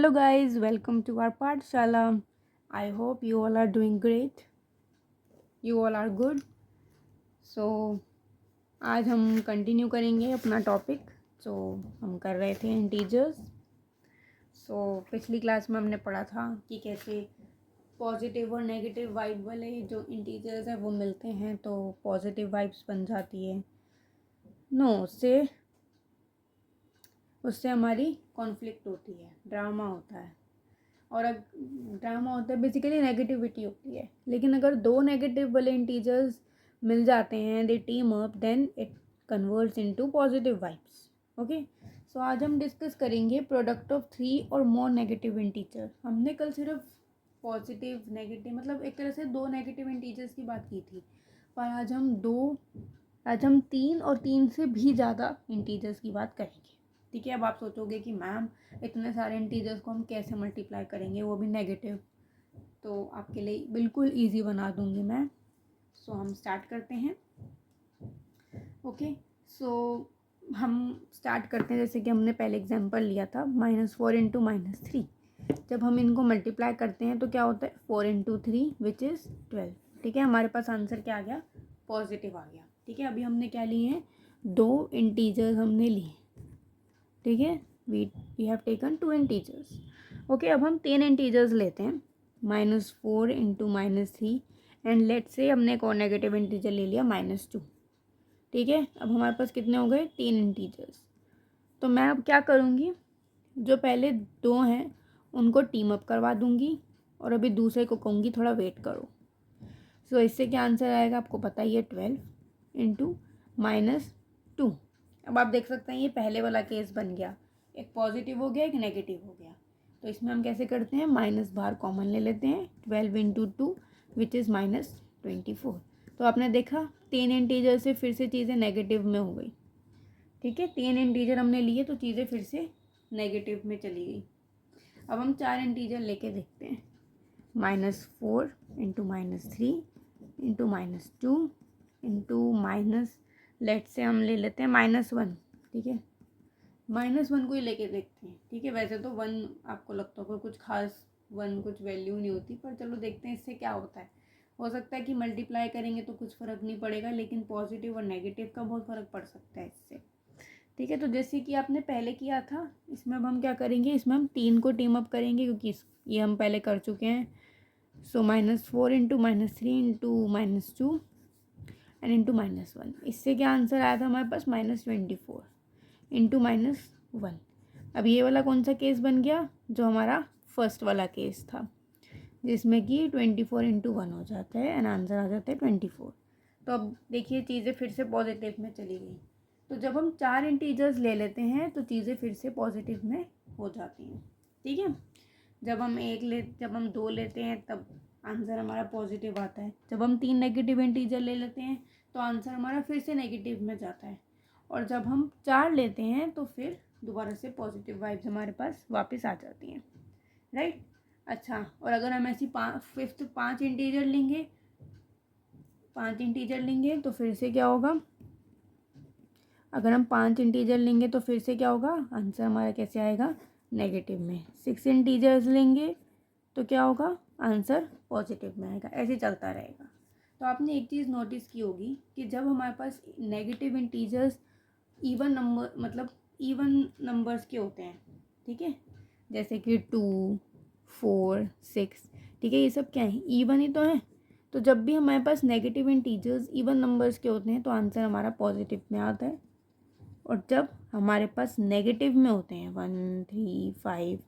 Hello guys, welcome to our Pathshala. I hope you all are doing great. You all are good. So आज हम continue करेंगे अपना topic जो हम कर रहे थे इंटीजर्स. सो पिछली क्लास में हमने पढ़ा था कि कैसे पॉजिटिव और नेगेटिव वाइब वाले जो इंटीजर्स हैं वो मिलते हैं तो पॉजिटिव वाइब्स बन जाती है. नो, उससे हमारी कॉन्फ्लिक्ट होती है, ड्रामा होता है. और ड्रामा होता है बेसिकली नेगेटिविटी होती है. लेकिन अगर दो नेगेटिव वाले इंटीजर्स मिल जाते हैं, they team up, then it converts into positive vibes. Okay, so आज हम डिस्कस करेंगे प्रोडक्ट ऑफ 3 और मोर नेगेटिव इंटीजर. हमने कल सिर्फ पॉजिटिव नेगेटिव मतलब एक तरह से दो नेगेटिव इंटीजर्स की बात की थी, पर आज हम 3 और 3 से भी ज़्यादा इंटीजर्स की बात करेंगे. ठीक है, अब आप सोचोगे कि मैम इतने सारे इंटीजर्स को हम कैसे मल्टीप्लाई करेंगे, वो भी नेगेटिव. तो आपके लिए बिल्कुल इजी बना दूंगी मैं. सो हम स्टार्ट करते हैं. ओके, सो हम स्टार्ट करते हैं. जैसे कि हमने पहले एग्जांपल लिया था -4 इंटू -3. जब हम इनको मल्टीप्लाई करते हैं तो क्या होता है, 4 इंटू 3 विच इज़ 12. ठीक है, हमारे पास आंसर क्या आ गया, पॉजिटिव आ गया. ठीक है, अभी हमने क्या लिए हैं, दो इंटीजर्स हमने लिए. ठीक है, we have taken 2 integers. Okay, अब हम 3 इंटीजर्स लेते हैं, -4 इंटू -3 एंड लेट से हमने एक और नेगेटिव इंटीजर ले लिया -2. ठीक है, अब हमारे पास कितने हो गए, 3 इंटीजर्स. तो मैं अब क्या करूँगी, जो पहले दो हैं उनको टीम अप करवा दूँगी और अभी दूसरे को कहूँगी थोड़ा वेट करो. सो इससे क्या आंसर आएगा आपको पता ही है, 12 इंटू -2. अब आप देख सकते हैं ये पहले वाला केस बन गया, एक पॉजिटिव हो गया एक नेगेटिव हो गया. तो इसमें हम कैसे करते हैं, माइनस बाहर कॉमन ले लेते हैं, 12 इंटू 2 विच इज़ -24. तो आपने देखा 3 इंटीजर से फिर से चीज़ें नेगेटिव में हो गई. ठीक है, 3 इंटीजर हमने लिए तो चीज़ें फिर से नेगेटिव में चली गई. अब हम 4 इंटीजर लेके देखते हैं, -4 into -3 into -2 into minus, let से हम ले लेते हैं -1. ठीक है, -1 को ही लेके देखते हैं. ठीक है, वैसे तो 1 आपको लगता होगा कुछ खास, 1 कुछ वैल्यू नहीं होती, पर चलो देखते हैं इससे क्या होता है. हो सकता है कि मल्टीप्लाई करेंगे तो कुछ फ़र्क नहीं पड़ेगा, लेकिन पॉजिटिव और नेगेटिव का बहुत फ़र्क पड़ सकता है इससे. ठीक है, तो जैसे कि आपने पहले किया था, इसमें अब हम क्या करेंगे, इसमें हम 3 को टीम अप करेंगे क्योंकि ये हम पहले कर चुके हैं. सो -4 इंटू -3 इंटू -2 एंड इंटू -1. इससे क्या आंसर आया था हमारे पास, -24 इंटू -1. अब ये वाला कौन सा केस बन गया, जो हमारा फर्स्ट वाला केस था, जिसमें कि 24 इंटू 1 हो जाता है एंड आंसर आ जाता है 24. तो अब देखिए चीज़ें फिर से पॉजिटिव में चली गई. तो जब हम 4 इंटीजर्स ले लेते हैं तो चीज़ें फिर से पॉजिटिव में हो जाती हैं. ठीक है, जब हम 2 लेते हैं तब आंसर हमारा पॉजिटिव आता है. जब हम 3 नेगेटिव इंटीजर ले लेते हैं तो आंसर हमारा फिर से नेगेटिव में जाता है. और जब हम 4 लेते हैं तो फिर दोबारा से पॉजिटिव वाइब्स हमारे पास वापस आ जाती हैं. राइट. अच्छा, और अगर हम ऐसी 5 इंटीजर लेंगे तो फिर से क्या होगा, अगर हम 5 इंटीजर लेंगे तो फिर से क्या होगा, आंसर हमारा कैसे आएगा, नेगेटिव में. 6 इंटीजर्स लेंगे तो क्या होगा, आंसर पॉजिटिव में आएगा. ऐसे चलता रहेगा. तो आपने एक चीज़ नोटिस की होगी कि जब हमारे पास नेगेटिव इंटीजर्स इवन नंबर मतलब इवन नंबर्स के होते हैं, ठीक है, जैसे कि 2, 4, 6, ठीक है, ये सब क्या है, इवन ही तो है. तो जब भी हमारे पास नेगेटिव इंटीजर्स इवन नंबर्स के होते हैं तो आंसर हमारा पॉजिटिव में आता है. और जब हमारे पास नेगेटिव में होते हैं 1, 3, 5,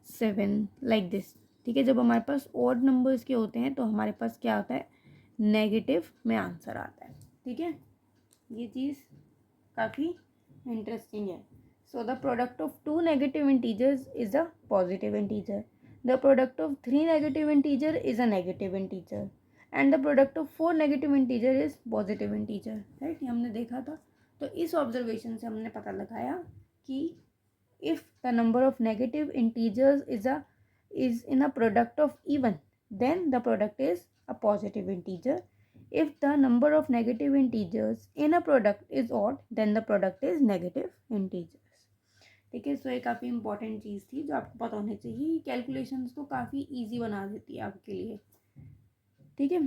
7 लाइक दिस, ठीक है, जब हमारे पास ऑड नंबर्स के होते हैं तो हमारे पास क्या आता है, नेगेटिव में आंसर आता है. ठीक है, ये चीज़ काफ़ी इंटरेस्टिंग है. So the product of 2 negative integers is a positive integer. The product of 3 negative integer is a negative integer and the product of 4 negative integer is positive integer. Right, ये हमने देखा था. तो इस ऑब्जर्वेशन से हमने पता लगाया कि if the number of negative integers is in a product of even, then the product is a positive integer. If the number of negative integers in a product is odd, then the product is negative integers. ठीक है। सो ये काफ़ी important चीज़ थी जो आपको पता होनी चाहिए। कैलकुलेशंस को काफ़ी ईजी बना देती है आपके लिए, ठीक है।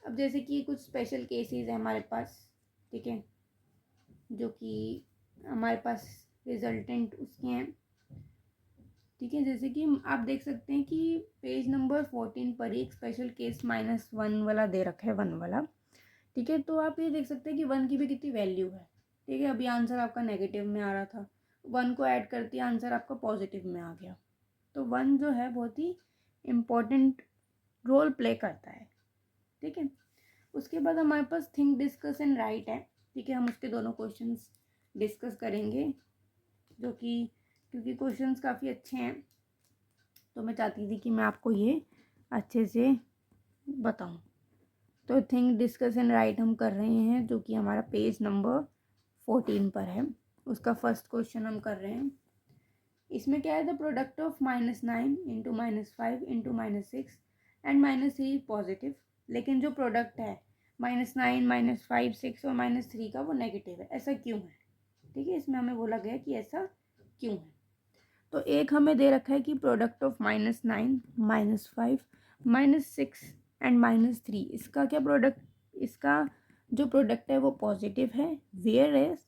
अब जैसे कि कुछ स्पेशल केसेस है हमारे पास, ठीक है, जो कि हमारे पास रिजल्टेंट उसके हैं, ठीक है। जैसे कि आप देख सकते हैं कि पेज नंबर 14 पर एक स्पेशल केस -1 वाला दे रखा है, 1 वाला, ठीक है। तो आप ये देख सकते हैं कि 1 की भी कितनी वैल्यू है, ठीक है। अभी आंसर आपका नेगेटिव में आ रहा था, 1 को ऐड करते ही आंसर आपका पॉजिटिव में आ गया। तो 1 जो है बहुत ही इम्पोर्टेंट रोल प्ले करता है, ठीक है। उसके बाद हमारे पास थिंक, डिस्कस एंड राइट है, ठीक है। हम उसके दोनों क्वेश्चंस डिस्कस करेंगे, जो कि क्योंकि क्वेश्चंस काफ़ी अच्छे हैं तो मैं चाहती थी कि मैं आपको ये अच्छे से बताऊं। तो थिंक, डिस्कस एंड राइट हम कर रहे हैं, जो कि हमारा पेज नंबर 14 पर है। उसका फर्स्ट क्वेश्चन हम कर रहे हैं। इसमें क्या है, the product of -9 into -5 into -6 and -3 positive. लेकिन जो प्रोडक्ट है -9, -5, 6 और -3 का वो नेगेटिव है, ऐसा क्यों है, ठीक है। इसमें हमें बोला गया कि ऐसा क्यों है। तो एक हमें दे रखा है कि प्रोडक्ट ऑफ -9, -5, -6 एंड -3, इसका क्या प्रोडक्ट, इसका जो प्रोडक्ट है वो पॉजिटिव है, whereas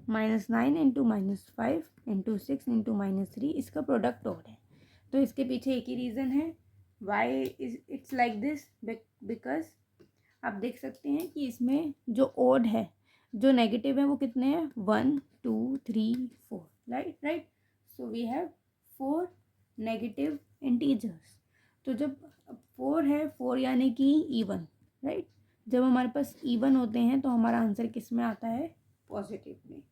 -9 into -5 into 6 into -3 इसका प्रोडक्ट ऑड है। तो इसके पीछे एक ही रीज़न है, why is it's like this, because आप देख सकते हैं कि इसमें जो ऑड है, जो नेगेटिव है वो कितने हैं, 1 2 3 4, right. So we have 4 negative integers. तो जब 4 है, 4 यानी कि इवन, राइट। जब हमारे पास इवन होते हैं तो हमारा आंसर किस में आता है, पॉजिटिव में।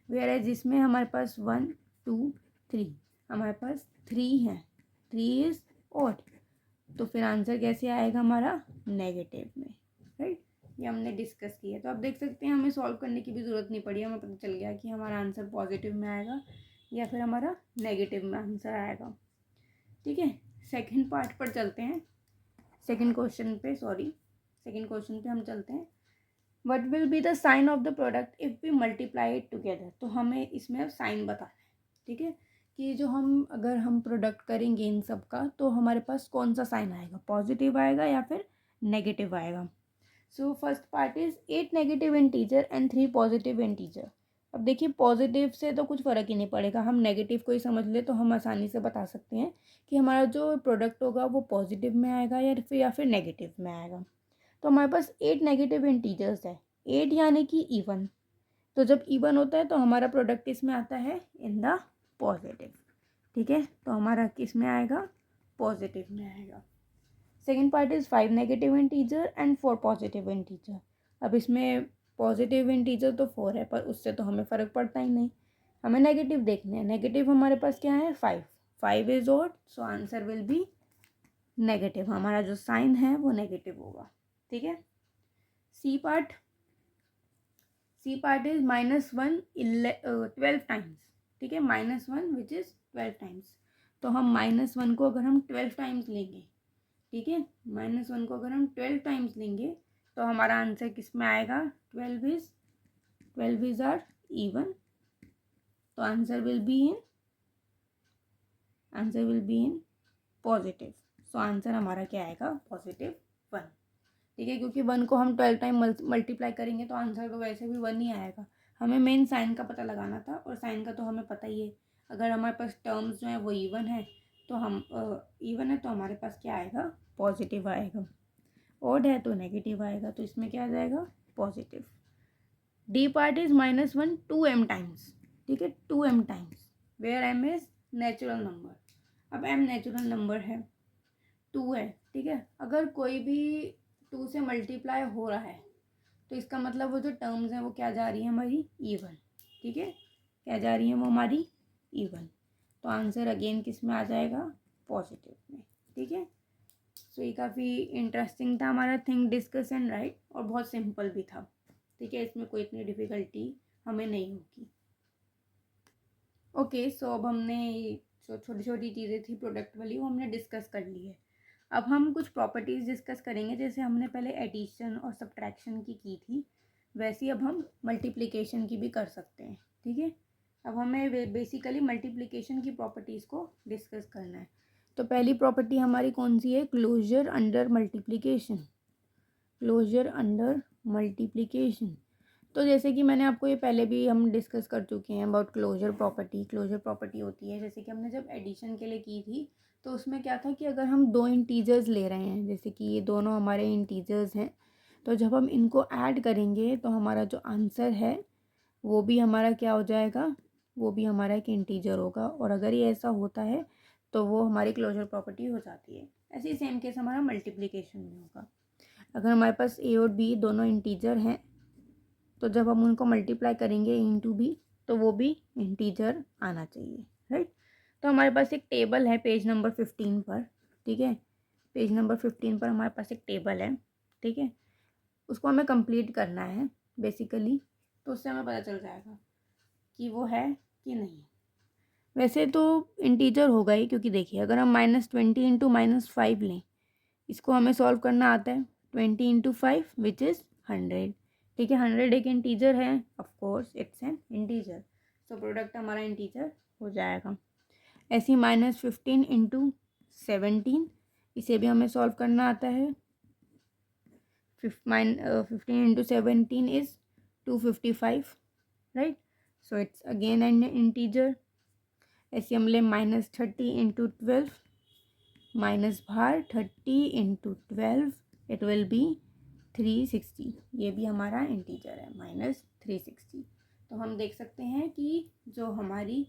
वेयर एज जिसमें हमारे पास 1 2 3, हमारे पास 3 है, 3 इज ऑड, तो फिर आंसर कैसे आएगा हमारा, नेगेटिव में, राइट। ये हमने डिस्कस किया। तो आप देख सकते हैं हमें सॉल्व करने की भी ज़रूरत नहीं पड़ी, हमें पता चल गया कि हमारा आंसर पॉजिटिव में आएगा या फिर हमारा नेगेटिव में आंसर आएगा, ठीक है। सेकंड पार्ट पर चलते हैं, सेकंड क्वेश्चन पे हम चलते हैं। What will be the sign of the product if we multiply it together. तो हमें इसमें साइन बताना है, ठीक है, कि जो हम अगर हम प्रोडक्ट करेंगे इन सब का तो हमारे पास कौन सा साइन आएगा, पॉजिटिव आएगा या फिर नेगेटिव आएगा। So first part is 8 negative integer and 3 positive integer. अब देखिए पॉजिटिव से तो कुछ फ़र्क ही नहीं पड़ेगा, हम नेगेटिव को ही समझ ले तो हम आसानी से बता सकते हैं कि हमारा जो प्रोडक्ट होगा वो पॉजिटिव में आएगा या फिर नेगेटिव में आएगा। तो हमारे पास 8 नेगेटिव इंटीजर्स है, 8 यानी कि इवन। तो जब इवन होता है तो हमारा प्रोडक्ट किस में आता है, इन द पॉजिटिव, ठीक है। तो हमारा किस में आएगा, पॉजिटिव में आएगा। Second part is 5 negative integer and 4 positive integer. अब इसमें पॉजिटिव इंटीजर तो 4 है, पर उससे तो हमें फ़र्क पड़ता ही नहीं, हमें नेगेटिव देखने हैं। नेगेटिव हमारे पास क्या है, 5 is odd, so answer will be negative, हमारा जो साइन है वो नेगेटिव होगा, ठीक है। सी पार्ट इज -1 12 टाइम्स, ठीक है, -1 विच इज़ 12 टाइम्स। तो हम -1 को अगर हम 12 टाइम्स लेंगे, ठीक है, -1 को अगर हम 12 टाइम्स लेंगे तो हमारा आंसर किस में आएगा, 12 इज आर इवन, तो answer will be in positive. So answer हमारा क्या आएगा, +1, ठीक है। क्योंकि 1 को हम 12 टाइम मल्टीप्लाई करेंगे तो आंसर तो वैसे भी 1 ही आएगा। हमें मेन साइन का पता लगाना था, और साइन का तो हमें पता ही है, अगर हमारे पास टर्म्स जो हैं वो इवन है तो हमारे पास क्या आएगा, पॉजिटिव आएगा। ऑड है तो नेगेटिव आएगा, तो इसमें क्या आ जाएगा, positive. The part is -1 2m times, ठीक है, 2m times, where m is natural number. अब m नेचुरल नंबर है, 2 है, ठीक है। अगर कोई भी 2 से मल्टीप्लाई हो रहा है तो इसका मतलब वो जो टर्म्स हैं वो क्या जा रही है, हमारी इवन, ठीक है, क्या जा रही है वो हमारी इवन। तो आंसर अगेन किस में आ जाएगा, पॉजिटिव में, ठीक है। सो ये काफ़ी इंटरेस्टिंग था हमारा थिंक, डिस्कस एंड राइट, और बहुत सिंपल भी था, ठीक है, इसमें कोई इतनी डिफ़िकल्टी हमें नहीं होगी। ओके, सो अब हमने जो छोटी छोटी चीज़ें थी प्रोडक्ट वाली वो हमने डिस्कस कर ली है। अब हम कुछ प्रॉपर्टीज़ डिस्कस करेंगे, जैसे हमने पहले एडिशन और सब्ट्रैक्शन की थी, वैसे अब हम मल्टीप्लिकेशन की भी कर सकते हैं, ठीक है। अब हमें बेसिकली मल्टीप्लिकेशन की प्रॉपर्टीज़ को डिस्कस करना है। तो पहली प्रॉपर्टी हमारी कौन सी है? Closure under multiplication. Closure under multiplication. तो जैसे कि मैंने आपको ये पहले भी हम डिस्कस कर चुके हैं about closure property. Closure property होती है जैसे कि हमने जब एडिशन के लिए की थी, तो उसमें क्या था कि अगर हम दो इंटीजर्स ले रहे हैं, जैसे कि ये दोनों हमारे इंटीजर्स हैं, तो जब हम इनको ऐड करेंगे तो हमारा जो आंसर है वो भी हमारा क्या हो जाएगा? वो भी हमारा एक इंटीजर होगा। और अगर ये ऐसा होता है तो वो हमारी क्लोजर प्रॉपर्टी हो जाती है। ऐसे ही सेम केस हमारा मल्टीप्लिकेशन में होगा। अगर हमारे पास ए और बी दोनों इंटीजर हैं, तो जब हम उनको मल्टीप्लाई करेंगे इंटू बी, तो वो भी इंटीजर आना चाहिए, राइट। तो हमारे पास एक टेबल है पेज नंबर 15 पर, ठीक है। पेज नंबर 15 पर हमारे पास एक टेबल है, ठीक है। उसको हमें कंप्लीट करना है बेसिकली, तो उससे हमें पता चल जाएगा कि वो है कि नहीं। वैसे तो इंटीजर होगा ही, क्योंकि देखिए अगर हम -20 इंटू -5 लें, इसको हमें सॉल्व करना आता है। 20 इंटू 5 विच इज़ 100, ठीक है। 100 एक इंटीजर है, of course it's an integer, so product हमारा इंटीजर हो जाएगा। ऐसे ही -15 इंटू 17, इसे भी हमें सॉल्व करना आता है। 15 into 17 is 255, right, so it's again an integer. ऐसे हम ले -30 इंटू 12, माइनस बाहर 30 इंटू 12, इट विल बी 360, ये भी हमारा इंटीजर है -360। तो हम देख सकते हैं कि जो हमारी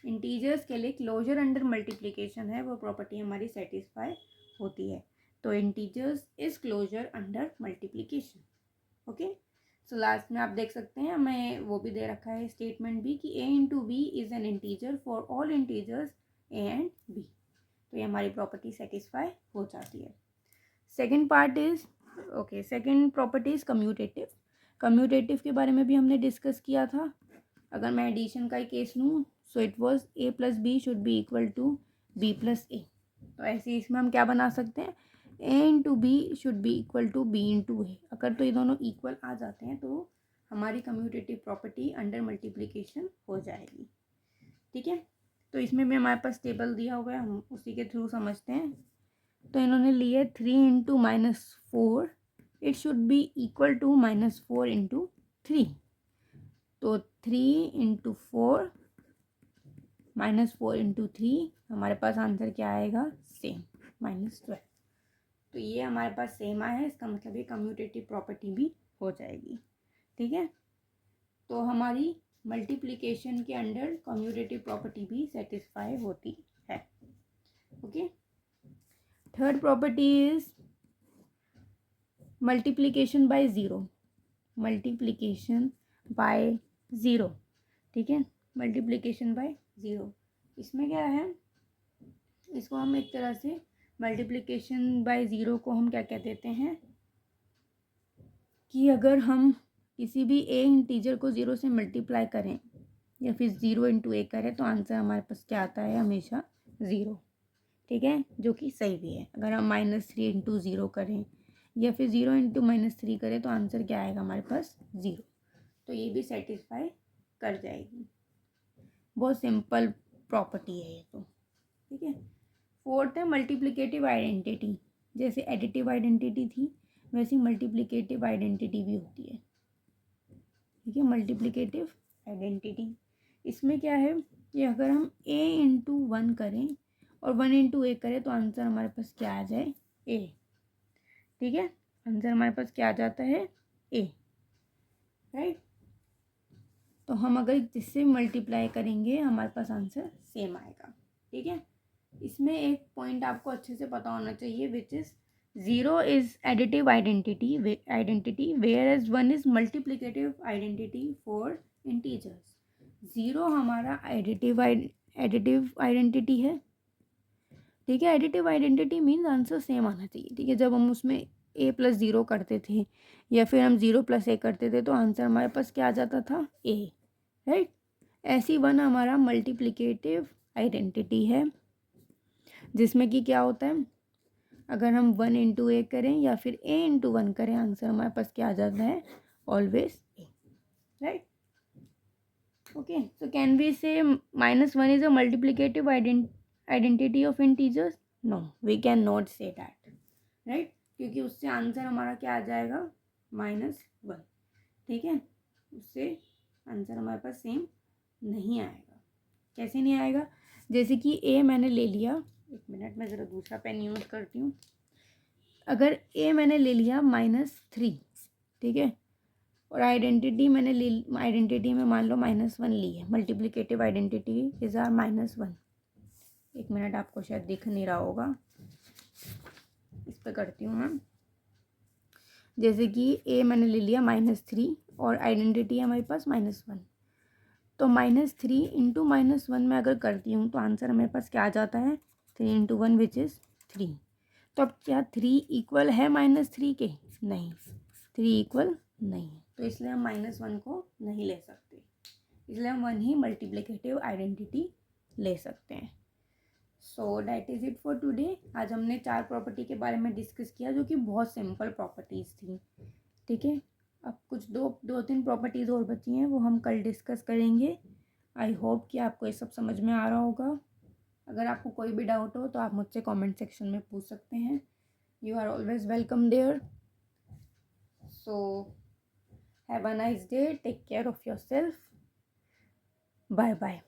इंटीजर्स के लिए क्लोजर अंडर मल्टीप्लिकेशन है, वो प्रॉपर्टी हमारी सेटिस्फाई होती है। तो integers is closure under multiplication, okay. So last में आप देख सकते हैं हमें वो भी दे रखा है स्टेटमेंट भी कि a into b is an integer for all integers a and b। तो ये हमारी प्रॉपर्टी सेटिस्फाई हो जाती है। Second part is okay, second property is commutative. Commutative के बारे में भी हमने डिस्कस किया था। अगर मैं एडिशन का ही केस लूँ, so it was a plus b should be equal to b plus a. तो ऐसे इसमें हम क्या बना सकते हैं? a into b should be equal to b into a. अगर तो ये दोनों इक्वल आ जाते हैं तो हमारी कम्यूटेटिव प्रॉपर्टी अंडर मल्टीप्लिकेशन हो जाएगी, ठीक है। तो इसमें भी हमारे पास टेबल दिया हुआ है, हम उसी के थ्रू समझते हैं। तो इन्होंने लिए 3 into -4, it should be equal to -4 into 3। तो 3 इंटू 4 -4 इंटू 3, हमारे पास आंसर क्या आएगा? सेम, -12। तो ये हमारे पास सेम आया है, इसका मतलब ये कम्यूटेटिव प्रॉपर्टी भी हो जाएगी, ठीक है। तो हमारी मल्टीप्लिकेशन के अंडर कम्यूटेटिव प्रॉपर्टी भी सेटिस्फाई होती है, okay. Third property is multiplication by zero. Multiplication by zero, ठीक है। मल्टीप्लिकेशन बाय ज़ीरो, इसमें क्या है? इसको हम एक तरह से मल्टीप्लिकेशन बाय ज़ीरो को हम क्या कह देते हैं कि अगर हम किसी भी ए इंटीजर को ज़ीरो से मल्टीप्लाई करें या फिर 0 इंटू ए करें, तो आंसर हमारे पास क्या आता है? हमेशा 0, ठीक है, जो कि सही भी है। अगर हम -3 इंटू 0 करें या फिर 0 इंटू -3 करें, तो आंसर क्या आएगा हमारे पास? 0। तो ये भी सेटिस्फाई कर जाएगी। बहुत सिंपल प्रॉपर्टी है ये तो, ठीक है। फोर्थ है मल्टीप्लिकेटिव आइडेंटिटी। जैसे एडिटिव आइडेंटिटी थी, वैसी मल्टीप्लिकेटिव आइडेंटिटी भी होती है, ठीक है। मल्टीप्लिकेटिव आइडेंटिटी, इसमें क्या है कि अगर हम a इंटू 1 करें और 1 इंटू ए करें, तो आंसर हमारे पास क्या आ जाए? a, ठीक है। आंसर हमारे पास क्या आ जाता है? a, right. तो हम अगर जिससे मल्टीप्लाई करेंगे, हमारे पास आंसर सेम आएगा, ठीक है। इसमें एक पॉइंट आपको अच्छे से पता होना चाहिए, which is 0 is additive identity whereas 1 is multiplicative identity for integers. 0 हमारा एडिटिव आइडेंटिटी है, ठीक है। Additive identity means answer same आना चाहिए, ठीक है। जब हम उसमें a प्लस 0 करते थे या फिर हम 0 प्लस a करते थे, तो आंसर हमारे पास क्या आ जाता था? a, right. ऐसी 1 हमारा मल्टीप्लिकेटिव आइडेंटिटी है, जिसमें कि क्या होता है? अगर हम 1 इंटू ए करें या फिर a इंटू 1 करें, आंसर हमारे पास क्या आ जाता है? Always a, right. Okay, so can we say -1 is a multiplicative identity of integers? No, we cannot say that, right? क्योंकि उससे आंसर हमारा क्या आ जाएगा, -1. ठीक है, उससे आंसर हमारे पास सेम नहीं आएगा. कैसे नहीं आएगा? जैसे कि ए मैंने ले लिया, एक मिनट मैं ज़रा दूसरा पेन यूज़ करती हूँ. अगर ए मैंने ले लिया -3, ठीक है, और आइडेंटिटी में मान लो -1 ली है. Multiplicative identity is are -1. एक मिनट, आपको शायद दिख नहीं रहा होगा, इस पे करती हूँ मैं. जैसे कि ए मैंने ले लिया -3 और आइडेंटिटी है हमारे पास -1. तो -3 इंटू -1 में अगर करती हूँ तो आंसर हमारे पास क्या आ जाता है, 3 इंटू 1 विच इज़ 3. तो अब क्या 3 इक्वल है -3 के? नहीं, 3 इक्वल नहीं है. तो इसलिए हम -1 को नहीं ले सकते, इसलिए हम 1 ही मल्टीप्लिकेटिव आइडेंटिटी ले सकते हैं. So that is it for today. आज हमने 4 प्रॉपर्टी के बारे में डिस्कस किया जो कि बहुत सिंपल प्रॉपर्टीज़ थी. ठीक है, अब कुछ दो तीन प्रॉपर्टीज़ और बची हैं, वो हम कल डिस्कस करेंगे. आई होप कि आपको ये सब समझ में आ रहा होगा. अगर आपको कोई भी डाउट हो तो आप मुझसे कमेंट सेक्शन में पूछ सकते हैं. You are always welcome there. So have a nice day, take care of yourself. Bye bye.